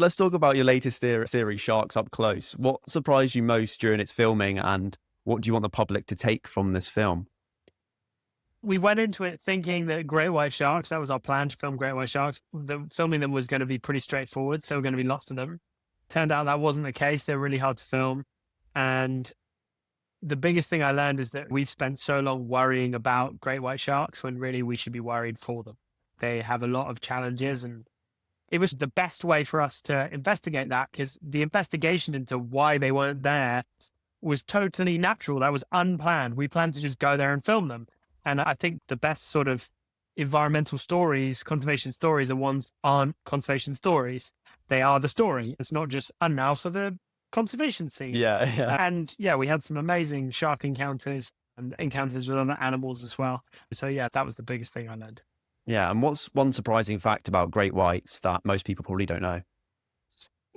Let's talk about your latest series, Sharks Up Close. What surprised you most during its filming, and what do you want the public to take from this film? We went into it thinking that great white sharks, that was our plan to film great white sharks. Filming them was going to be pretty straightforward. So there were going to be lots of them. Turned out that wasn't the case. They're really hard to film. And the biggest thing I learned is that we've spent so long worrying about great white sharks when really we should be worried for them. They have a lot of challenges, and it was the best way for us to investigate that, because the investigation into why they weren't there was totally natural. That was unplanned. We planned to just go there and film them. And I think the best sort of environmental stories, conservation stories, are ones aren't conservation stories. They are the story. It's not just, and now for the conservation scene. Yeah, yeah. And yeah, we had some amazing shark encounters and encounters with other animals as well. So yeah, that was the biggest thing I learned. Yeah, and what's one surprising fact about great whites that most people probably don't know?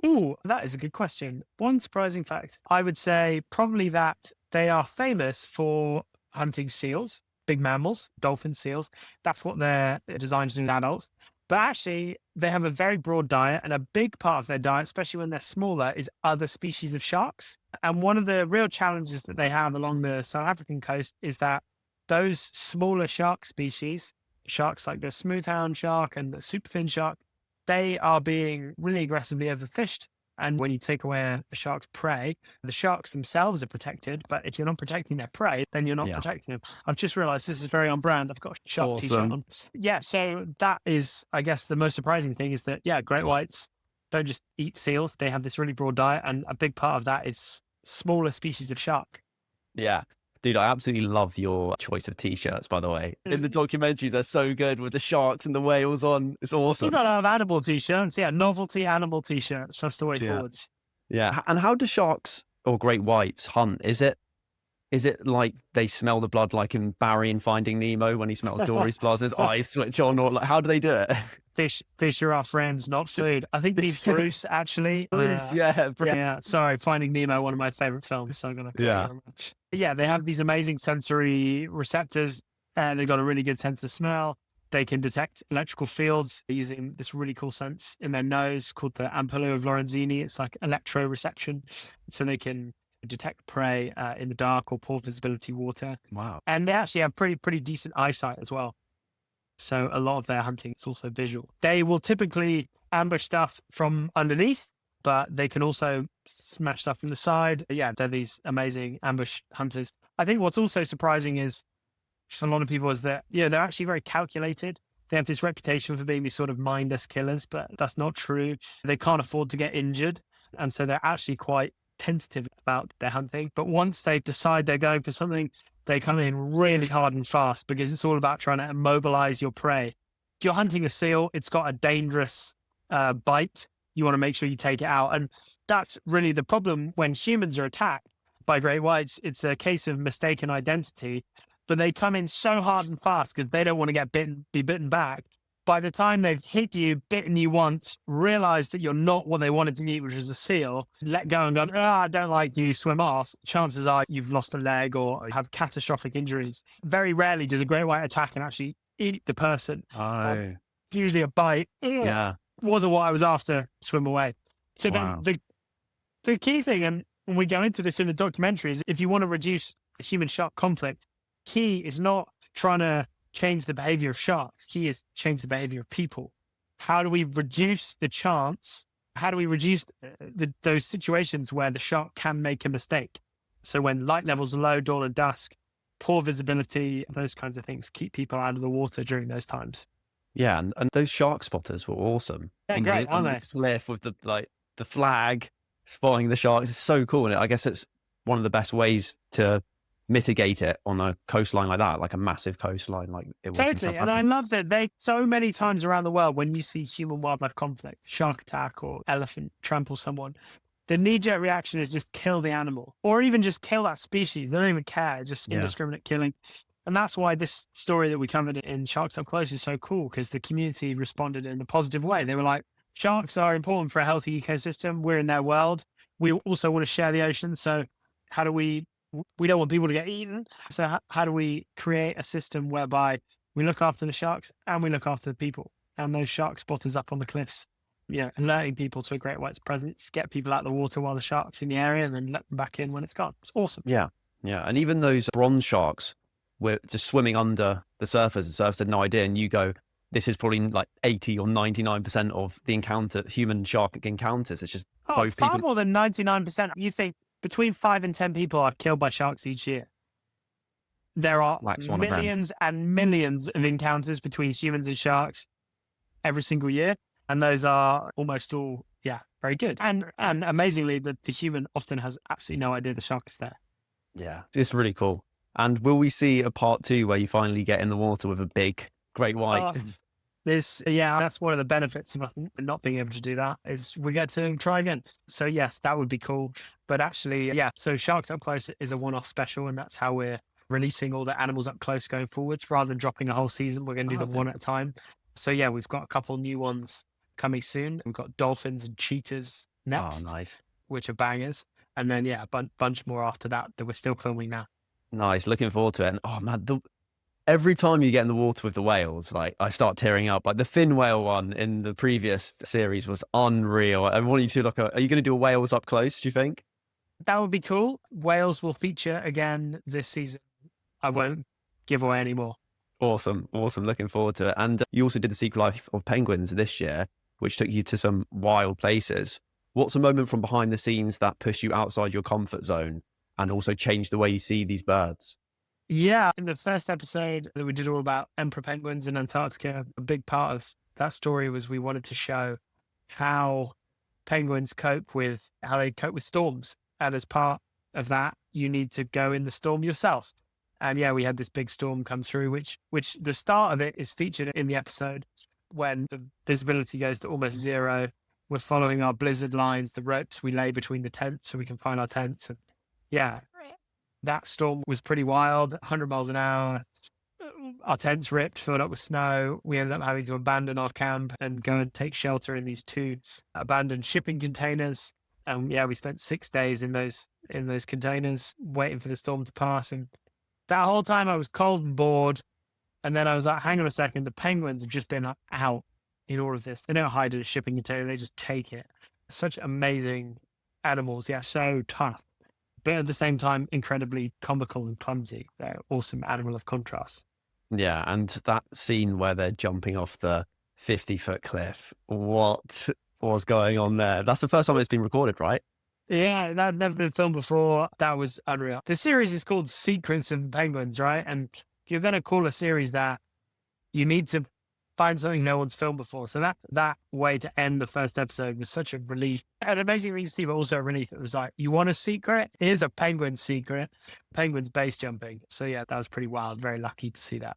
Ooh, that is a good question. One surprising fact, I would say probably that they are famous for hunting seals, big mammals, dolphin seals. That's what they're designed to do in adults. But actually, they have a very broad diet, and a big part of their diet, especially when they're smaller, is other species of sharks. And one of the real challenges that they have along the South African coast is that those smaller shark species, sharks like the smoothhound shark and the superfin shark, they are being really aggressively overfished. And when you take away a shark's prey, the sharks themselves are protected. But if you're not protecting their prey, then you're not Yeah. protecting them. I've just realized this is very on brand. I've got a shark t-shirt Awesome. on. Yeah, so that is, I guess, the most surprising thing is that, yeah, great whites don't just eat seals. They have this really broad diet. And a big part of that is smaller species of shark. Yeah. Dude, I absolutely love your choice of t-shirts, by the way. In the documentaries, they're so good with the sharks and the whales on. It's You've awesome. got to have animal t-shirts. Yeah, novelty animal t-shirts. That's the way Yeah. forwards. Yeah. And how do sharks or great whites hunt? Is it like they smell the blood, like in Barry in Finding Nemo when he smells Dory's blood, his eyes switch on, or like, how do they do it? Fish are our friends, not food. I think these Bruce actually. Bruce, yeah. Yeah. Sorry, Finding Nemo, one of my favorite films. So I'm gonna. Yeah. Yeah, they have these amazing sensory receptors, and they've got a really good sense of smell. They can detect electrical fields using this really cool sense in their nose called the ampulla of Lorenzini. It's like electroreception, so they can detect prey in the dark or poor visibility water. Wow. And they actually have pretty decent eyesight as well. So a lot of their hunting is also visual. They will typically ambush stuff from underneath, but they can also smash stuff from the side. Yeah, they're these amazing ambush hunters. I think what's also surprising is for a lot of people is that, yeah, they're actually very calculated. They have this reputation for being these sort of mindless killers, but that's not true. They can't afford to get injured. And so they're actually quite tentative about their hunting. But once they decide they're going for something, they come in really hard and fast, because it's all about trying to immobilize your prey. If you're hunting a seal, it's got a dangerous bite. You want to make sure you take it out. And that's really the problem when humans are attacked by great whites. It's a case of mistaken identity, but they come in so hard and fast because they don't want to be bitten back. By the time they've hit you, bitten you once, realized that you're not what they wanted to eat, which is a seal, let go and go, I don't like you, swim off. Chances are you've lost a leg or have catastrophic injuries. Very rarely does a great white attack and actually eat the person. Oh. It's usually a bite. Yeah. Wasn't what I was after, swim away. So Wow. then the key thing, and when we go into this in the documentary, is if you want to reduce human-shark conflict, key is not trying to change the behavior of sharks. Key is change the behavior of people. How do we reduce the chance? How do we reduce those situations where the shark can make a mistake? So when light levels are low, dawn and dusk, poor visibility, those kinds of things keep people out of the water during those times. Yeah, and those shark spotters were awesome. Yeah, On great, on aren't the they? cliff with the flag spotting the sharks. It's so cool. And I guess it's one of the best ways to mitigate it on a coastline like that, like a massive coastline like it was in Totally. South And I Africa. love that they so many times around the world, when you see human wildlife conflict, shark attack or elephant trample someone, the knee-jerk reaction is just kill the animal, or even just kill that species. They don't even care, just Yeah. indiscriminate killing. And that's why this story that we covered in Sharks Up Close is so cool, because the community responded in a positive way. They were like, sharks are important for a healthy ecosystem. We're in their world. We also want to share the ocean. So how do we don't want people to get eaten. So how do we create a system whereby we look after the sharks and we look after the people? And those shark spotters up on the cliffs, alerting people to a great white's presence, get people out of the water while the shark's in the area, and then let them back in when it's gone. It's awesome. Yeah. Yeah. And even those bronze sharks were just swimming under the surface. The surface had no idea. And you go, this is probably like 80 or 99% of the human shark encounters. It's just both far people. more than 99%. You think between 5 and 10 people are killed by sharks each year. There are Black swan of brand. millions and millions of encounters between humans and sharks every single year. And those are almost all, very good. And amazingly, the human often has absolutely no idea the shark is there. Yeah, it's really cool. And will we see a part 2 where you finally get in the water with a big great white? That's one of the benefits of not being able to do that is we get to try again. So yes, that would be cool. But actually, so Sharks Up Close is a one-off special, and that's how we're releasing all the animals up close going forwards. Rather than dropping a whole season, we're going to do them one at a time. So yeah, we've got a couple new ones coming soon. We've got dolphins and cheetahs next, nice, which are bangers. And then a bunch more after that we're still filming now. Nice, looking forward to it. And oh man, every time you get in the water with the whales, like I start tearing up. Like the fin whale one in the previous series was unreal. I want you to look. Are you going to do a whales up close? Do you think that would be cool? Whales will feature again this season. I won't give away any more. Awesome. Looking forward to it. And you also did the Secret Life of Penguins this year, which took you to some wild places. What's a moment from behind the scenes that pushed you outside your comfort zone and also changed the way you see these birds? Yeah, in the first episode that we did all about emperor penguins in Antarctica, a big part of that story was we wanted to show how penguins cope with storms. And as part of that, you need to go in the storm yourself. And we had this big storm come through, which the start of it is featured in the episode when the visibility goes to almost zero. We're following our blizzard lines, the ropes we lay between the tents so we can find our tents. And that storm was pretty wild, 100 miles an hour. Our tents ripped, filled up with snow. We ended up having to abandon our camp and go and take shelter in these 2 abandoned shipping containers. And we spent 6 days in those containers waiting for the storm to pass. And that whole time I was cold and bored. And then I was like, hang on a second, the penguins have just been out in all of this. They don't hide in a shipping container, they just take it. Such amazing animals, so tough. But at the same time, incredibly comical and clumsy. They're awesome animal of contrast. Yeah, and that scene where they're jumping off the 50-foot cliff. What was going on there? That's the first time it's been recorded, right? Yeah, that had never been filmed before. That was unreal. The series is called Secrets of Penguins, right? And if you're going to call a series that, you need to find something no one's filmed before. So that way to end the first episode was such a relief. An amazing thing to see, but also a relief. It was like, you want a secret? Here's a penguin secret. Penguins base jumping. So that was pretty wild. Very lucky to see that.